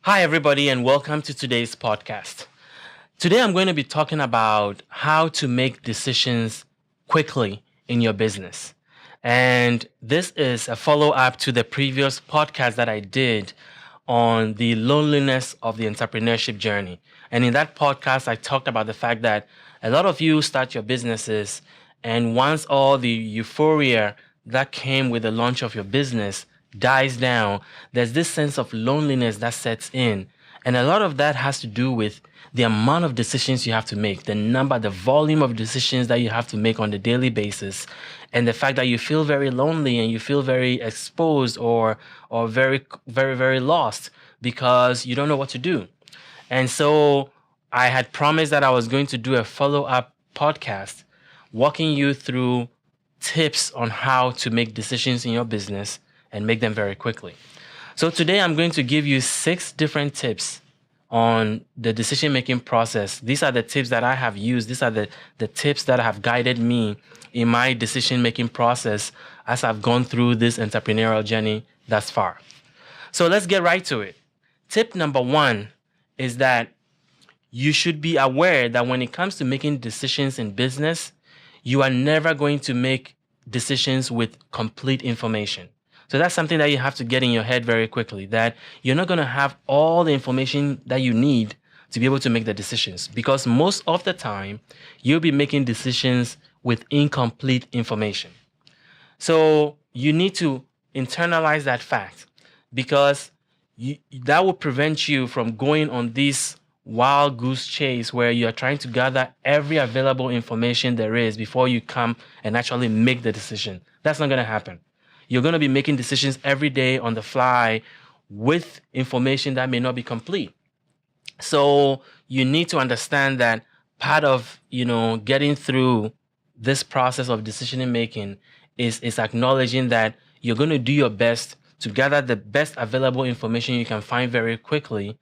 Hi, everybody, and welcome to today's podcast. Today, I'm going to be talking about how to make decisions quickly in your business. And this is a follow up to the previous podcast that I did on the loneliness of the entrepreneurship journey. And in that podcast, I talked about the fact that a lot of you start your businesses, and once all the euphoria that came with the launch of your business dies down, there's this sense of loneliness that sets in. And a lot of that has to do with the amount of decisions you have to make, the volume of decisions that you have to make on a daily basis, and the fact that you feel very lonely and you feel very exposed or very, very, very lost because you don't know what to do. And so I had promised that I was going to do a follow-up podcast walking you through tips on how to make decisions in your business and make them very quickly. So today I'm going to give you 6 different tips on the decision-making process. These are the tips that I have used. These are the tips that have guided me in my decision-making process as I've gone through this entrepreneurial journey thus far. So let's get right to it. Tip number 1 is that you should be aware that when it comes to making decisions in business, you are never going to make decisions with complete information. So that's something that you have to get in your head very quickly, that you're not going to have all the information that you need to be able to make the decisions, because most of the time you'll be making decisions with incomplete information. So you need to internalize that fact, because that will prevent you from going on this wild goose chase where you're trying to gather every available information there is before you come and actually make the decision. That's not going to happen. You're going to be making decisions every day on the fly with information that may not be complete. So you need to understand that part of, getting through this process of decision making is acknowledging that you're going to do your best to gather the best available information you can find very quickly,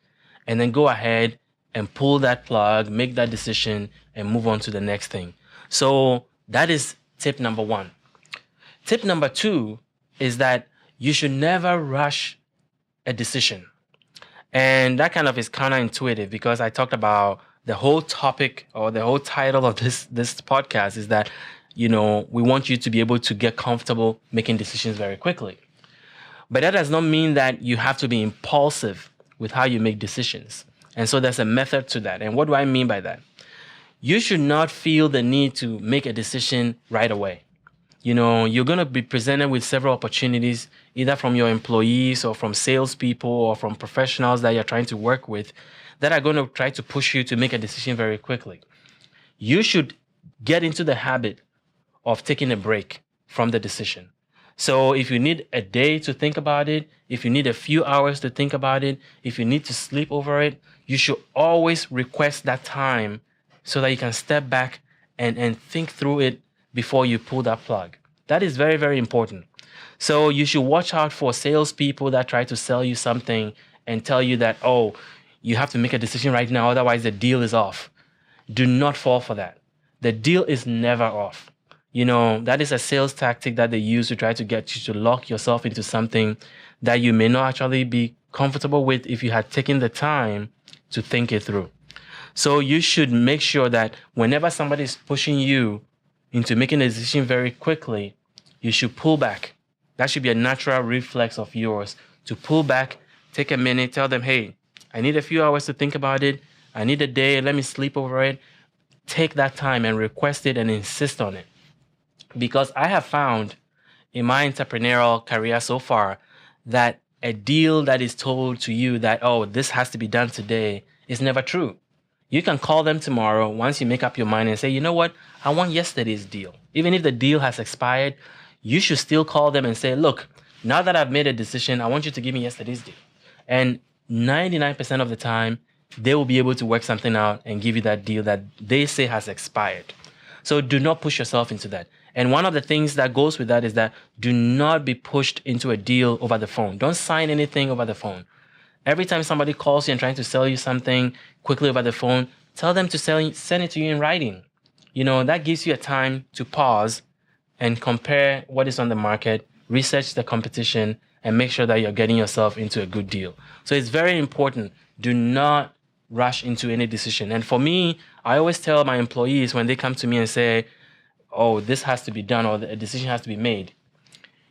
and then go ahead and pull that plug, make that decision, and move on to the next thing. So that is tip number 1. Tip number 2 is that you should never rush a decision. And that kind of is counterintuitive, because I talked about the whole topic, or the whole title of this podcast is that, we want you to be able to get comfortable making decisions very quickly. But that does not mean that you have to be impulsive with how you make decisions. And so there's a method to that. And what do I mean by that? You should not feel the need to make a decision right away. You're going to be presented with several opportunities, either from your employees or from salespeople or from professionals that you're trying to work with, that are going to try to push you to make a decision very quickly. You should get into the habit of taking a break from the decision. So if you need a day to think about it, if you need a few hours to think about it, if you need to sleep over it, you should always request that time so that you can step back and think through it before you pull that plug. That is very, very important. So you should watch out for salespeople that try to sell you something and tell you that, oh, you have to make a decision right now, otherwise the deal is off. Do not fall for that. The deal is never off. That is a sales tactic that they use to try to get you to lock yourself into something that you may not actually be comfortable with if you had taken the time to think it through. So you should make sure that whenever somebody is pushing you into making a decision very quickly, you should pull back. That should be a natural reflex of yours, to pull back, take a minute, tell them, hey, I need a few hours to think about it. I need a day, let me sleep over it. Take that time and request it and insist on it. Because I have found in my entrepreneurial career so far that a deal that is told to you that, oh, this has to be done today, is never true. You can call them tomorrow once you make up your mind and say, you know what, I want yesterday's deal. Even if the deal has expired, you should still call them and say, look, now that I've made a decision, I want you to give me yesterday's deal. And 99% of the time, they will be able to work something out and give you that deal that they say has expired. So do not push yourself into that. And one of the things that goes with that is that do not be pushed into a deal over the phone. Don't sign anything over the phone. Every time somebody calls you and trying to sell you something quickly over the phone, tell them to send it to you in writing. That gives you a time to pause and compare what is on the market, research the competition, and make sure that you're getting yourself into a good deal. So it's very important. Do not rush into any decision. And for me, I always tell my employees when they come to me and say, oh, this has to be done or a decision has to be made.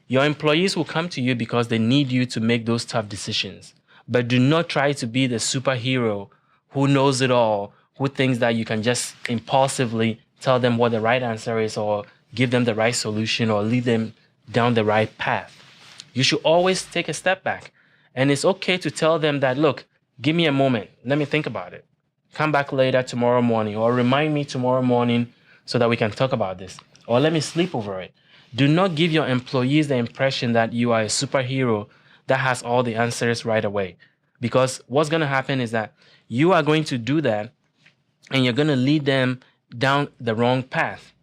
Your employees will come to you because they need you to make those tough decisions. But do not try to be the superhero who knows it all, who thinks that you can just impulsively tell them what the right answer is or give them the right solution or lead them down the right path. You should always take a step back. And it's okay to tell them that, look, give me a moment. Let me think about it. Come back later tomorrow morning or remind me tomorrow morning so that we can talk about this. Or let me sleep over it. Do not give your employees the impression that you are a superhero that has all the answers right away. Because what's going to happen is that you are going to do that and you're going to lead them down the wrong path.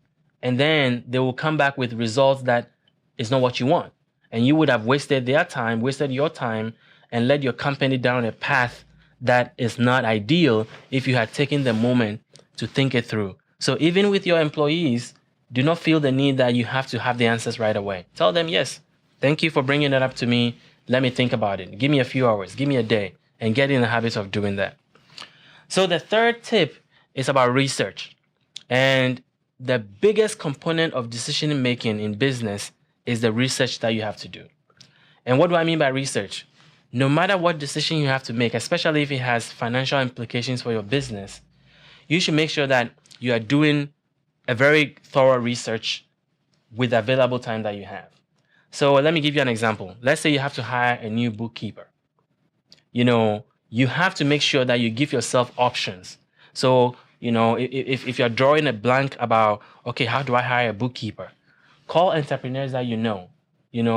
And then they will come back with results that is not what you want. And you would have wasted their time, wasted your time, and led your company down a path that is not ideal if you had taken the moment to think it through. So even with your employees, do not feel the need that you have to have the answers right away. Tell them, yes, thank you for bringing it up to me. Let me think about it. Give me a few hours. Give me a day. And get in the habit of doing that. So the third tip is about research. And the biggest component of decision making in business is the research that you have to do. And what do I mean by research? No matter what decision you have to make, especially if it has financial implications for your business, you should make sure that you are doing a very thorough research with the available time that you have. So let me give you an example. Let's say you have to hire a new bookkeeper. You have to make sure that you give yourself options. So, if you're drawing a blank about, okay, how do I hire a bookkeeper? Call entrepreneurs that you know.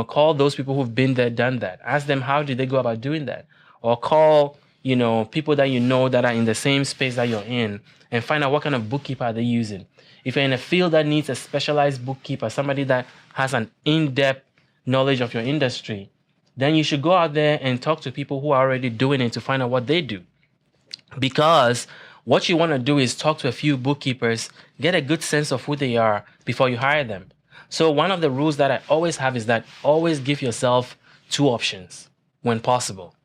Call those people who've been there, done that. Ask them, how did they go about doing that? Or call, people that you know that are in the same space that you're in and find out what kind of bookkeeper are they using. If you're in a field that needs a specialized bookkeeper, somebody that has an in-depth knowledge of your industry, then you should go out there and talk to people who are already doing it to find out what they do. Because what you want to do is talk to a few bookkeepers, get a good sense of who they are before you hire them. So one of the rules that I always have is that always give yourself two options when possible.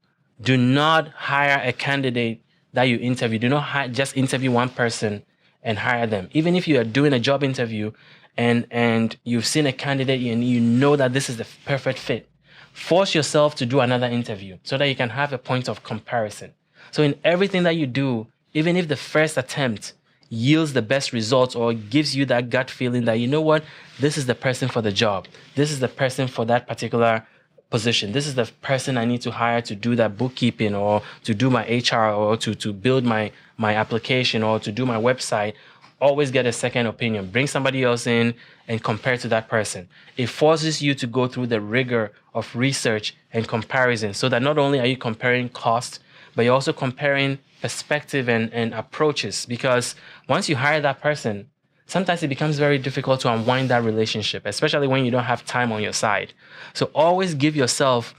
Do not hire a candidate that you interview. Do not just interview one person and hire them. Even if you are doing a job interview and you've seen a candidate and you know that this is the perfect fit, force yourself to do another interview so that you can have a point of comparison. So in everything that you do, even if the first attempt yields the best results or gives you that gut feeling that, you know what, this is the person for the job. This is the person for that particular position. This is the person I need to hire to do that bookkeeping or to do my HR or to build my application or to do my website. Always get a second opinion. Bring somebody else in and compare to that person. It forces you to go through the rigor of research and comparison so that not only are you comparing cost, but you're also comparing perspective and approaches. Because once you hire that person, sometimes it becomes very difficult to unwind that relationship, especially when you don't have time on your side. So always give yourself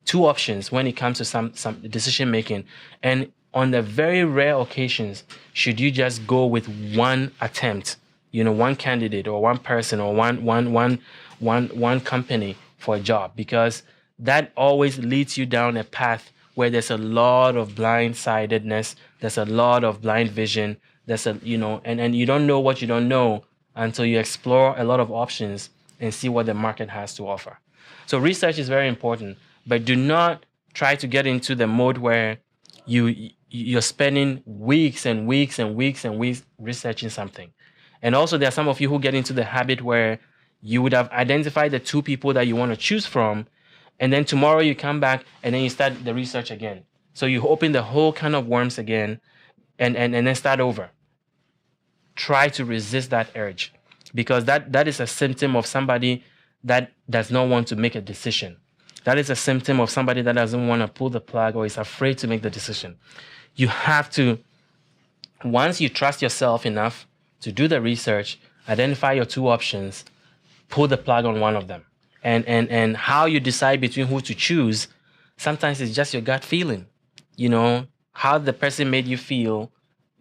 two options when it comes to some decision making. And on the very rare occasions, should you just go with one attempt, one candidate or one person or one company for a job, because that always leads you down a path where there's a lot of blindsidedness, there's a lot of blind vision, there's and you don't know what you don't know until you explore a lot of options and see what the market has to offer. So research is very important, but do not try to get into the mode where you're spending weeks and weeks and weeks and weeks researching something. And also there are some of you who get into the habit where you would have identified the two people that you want to choose from, and then tomorrow you come back and then you start the research again. So you open the whole can of worms again and then start over. Try to resist that urge, because that is a symptom of somebody that does not want to make a decision. That is a symptom of somebody that doesn't want to pull the plug or is afraid to make the decision. You have to, once you trust yourself enough to do the research, identify your two options, pull the plug on one of them. And how you decide between who to choose, sometimes it's just your gut feeling. How the person made you feel,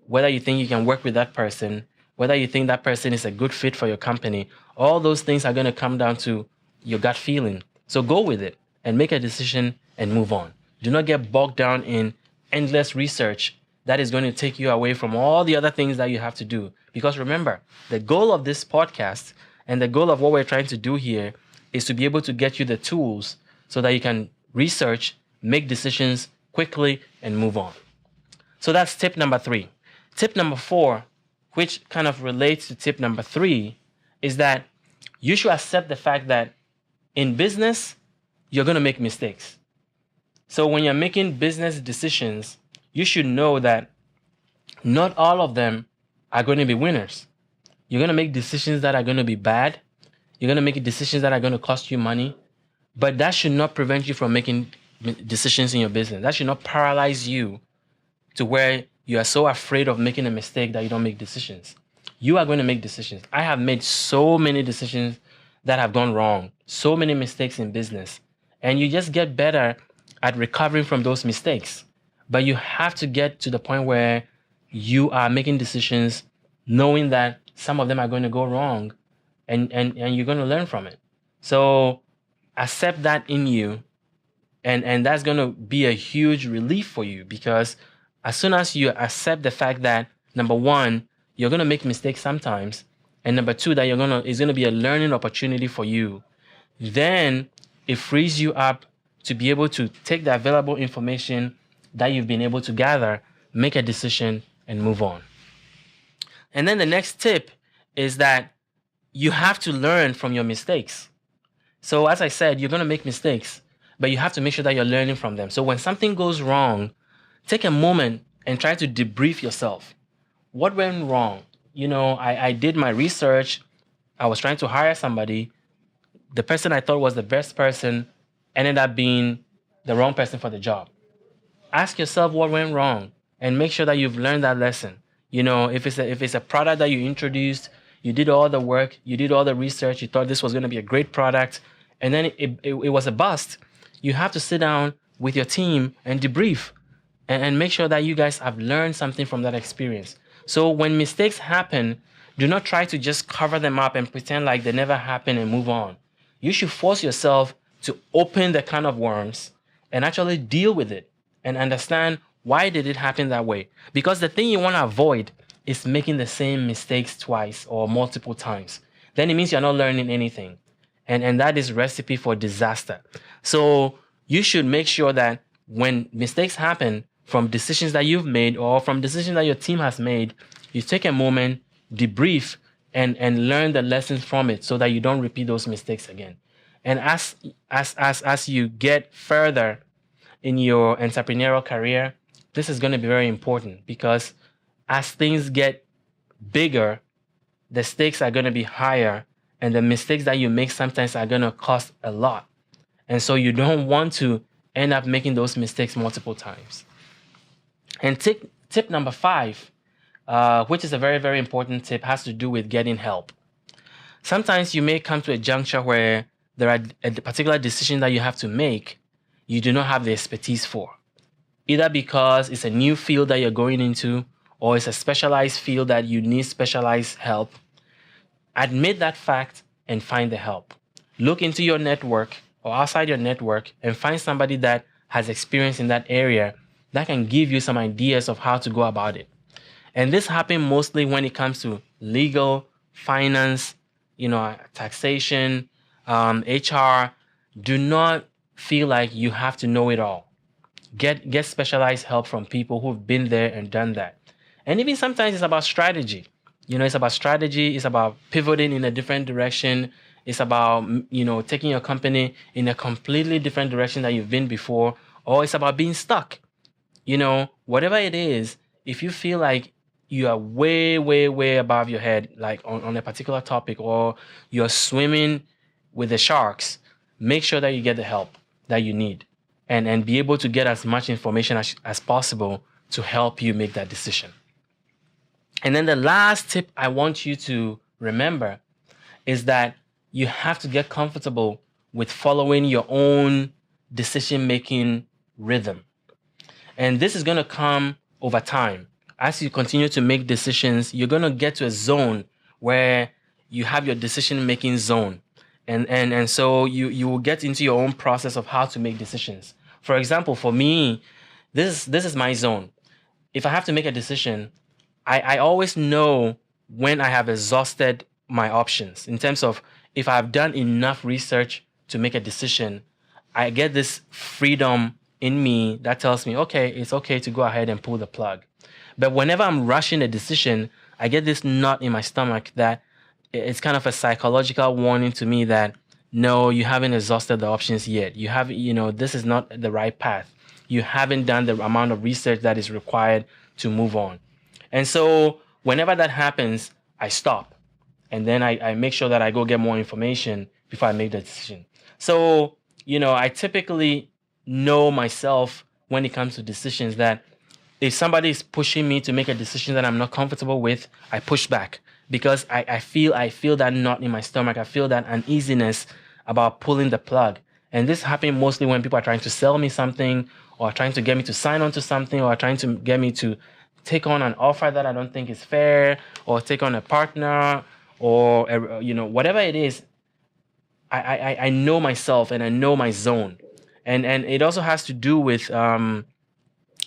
whether you think you can work with that person, whether you think that person is a good fit for your company. All those things are going to come down to your gut feeling. So go with it and make a decision and move on. Do not get bogged down in endless research that is going to take you away from all the other things that you have to do. Because remember, the goal of this podcast and the goal of what we're trying to do here is to be able to get you the tools so that you can research, make decisions quickly, and move on. So that's tip number 3. Tip number 4, which kind of relates to tip number 3, is that you should accept the fact that in business, you're going to make mistakes. So when you're making business decisions, you should know that not all of them are going to be winners. You're going to make decisions that are going to be bad. You're going to make decisions that are going to cost you money. But that should not prevent you from making decisions in your business. That should not paralyze you to where you are so afraid of making a mistake that you don't make decisions. You are going to make decisions. I have made so many decisions that have gone wrong, so many mistakes in business. And you just get better at recovering from those mistakes. But you have to get to the point where you are making decisions knowing that some of them are going to go wrong and you're going to learn from it. So accept that in you, and that's going to be a huge relief for you, because as soon as you accept the fact that, number 1, you're going to make mistakes sometimes, and number 2, that it's going to be a learning opportunity for you, then it frees you up to be able to take the available information that you've been able to gather, make a decision, and move on. And then the next tip is that you have to learn from your mistakes. So as I said, you're going to make mistakes, but you have to make sure that you're learning from them. So when something goes wrong, take a moment and try to debrief yourself. What went wrong? I did my research. I was trying to hire somebody. The person I thought was the best person ended up being the wrong person for the job. Ask yourself what went wrong and make sure that you've learned that lesson. If it's a product that you introduced, you did all the work, you did all the research, you thought this was going to be a great product, and then it was a bust. You have to sit down with your team and debrief and make sure that you guys have learned something from that experience. So when mistakes happen, do not try to just cover them up and pretend like they never happened and move on. You should force yourself to open the can of worms and actually deal with it and understand why did it happen that way. Because the thing you want to avoid is making the same mistakes twice or multiple times. Then it means you're not learning anything. And that is recipe for disaster. So you should make sure that when mistakes happen from decisions that you've made or from decisions that your team has made, you take a moment, debrief, and learn the lessons from it so that you don't repeat those mistakes again. And as you get further in your entrepreneurial career, this is going to be very important, because as things get bigger, the stakes are going to be higher, and the mistakes that you make sometimes are going to cost a lot. And so you don't want to end up making those mistakes multiple times. And tip number 5, which is a very, very important tip, has to do with getting help. Sometimes you may come to a juncture where there are a particular decision that you have to make you do not have the expertise for. Either because it's a new field that you're going into, or it's a specialized field that you need specialized help. Admit that fact and find the help. Look into your network or outside your network and find somebody that has experience in that area that can give you some ideas of how to go about it. And this happens mostly when it comes to legal, finance, taxation, HR. Do not feel like you have to know it all. Get specialized help from people who've been there and done that. And even sometimes it's about strategy. It's about strategy. It's about pivoting in a different direction. It's about, taking your company in a completely different direction that you've been before. Or it's about being stuck. Whatever it is, if you feel like you are way, way, way above your head, like on a particular topic, or you're swimming with the sharks, make sure that you get the help that you need and be able to get as much information as possible to help you make that decision. And then the last tip I want you to remember is that you have to get comfortable with following your own decision-making rhythm. And this is going to come over time. As you continue to make decisions, you're going to get to a zone where you have your decision-making zone. And so you will get into your own process of how to make decisions. For example, for me, this is my zone. If I have to make a decision, I always know when I have exhausted my options in terms of if I've done enough research to make a decision. I get this freedom in me that tells me, okay, it's okay to go ahead and pull the plug. But whenever I'm rushing a decision, I get this knot in my stomach that it's kind of a psychological warning to me that no, you haven't exhausted the options yet. You have, this is not the right path. You haven't done the amount of research that is required to move on. And so whenever that happens, I stop. And then I make sure that I go get more information before I make the decision. So, I typically know myself when it comes to decisions that if somebody is pushing me to make a decision that I'm not comfortable with, I push back because I feel that knot in my stomach. I feel that uneasiness about pulling the plug. And this happens mostly when people are trying to sell me something or trying to get me to sign on to something or trying to get me to take on an offer that I don't think is fair or take on a partner or, whatever it is. I know myself and I know my zone. And it also has to do with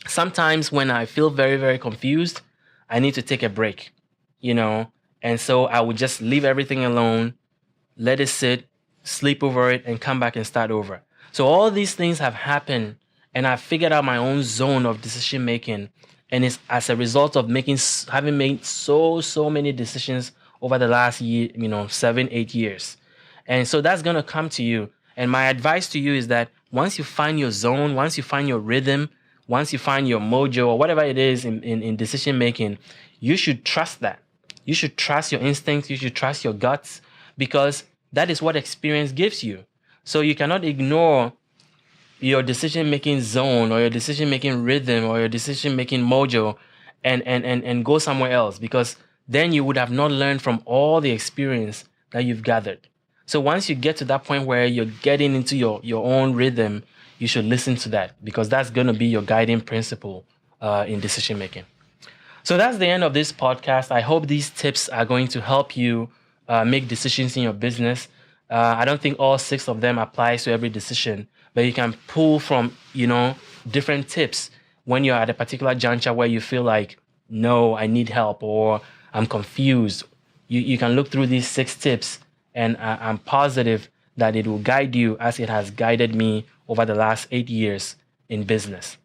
sometimes when I feel very, very confused, I need to take a break, and so I would just leave everything alone, let it sit, sleep over it, and come back and start over. So all these things have happened, and I've figured out my own zone of decision making, and it's as a result of having made so many decisions over the last year, 7, 8 years. And so that's going to come to you. And my advice to you is that once you find your zone, once you find your rhythm, once you find your mojo or whatever it is in decision making, you should trust that. You should trust your instincts. You should trust your guts because that is what experience gives you. So you cannot ignore your decision making zone or your decision making rhythm or your decision making mojo and go somewhere else because then you would have not learned from all the experience that you've gathered. So once you get to that point where you're getting into your own rhythm, you should listen to that because that's going to be your guiding principle in decision making. So that's the end of this podcast. I hope these tips are going to help you make decisions in your business. I don't think all 6 of them applies to every decision, but you can pull from, different tips when you're at a particular juncture where you feel like, no, I need help or I'm confused. You can look through these 6 tips and I'm positive that it will guide you as it has guided me over the last 8 years in business.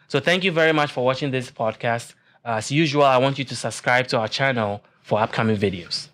So thank you very much for watching this podcast. As usual, I want you to subscribe to our channel for upcoming videos.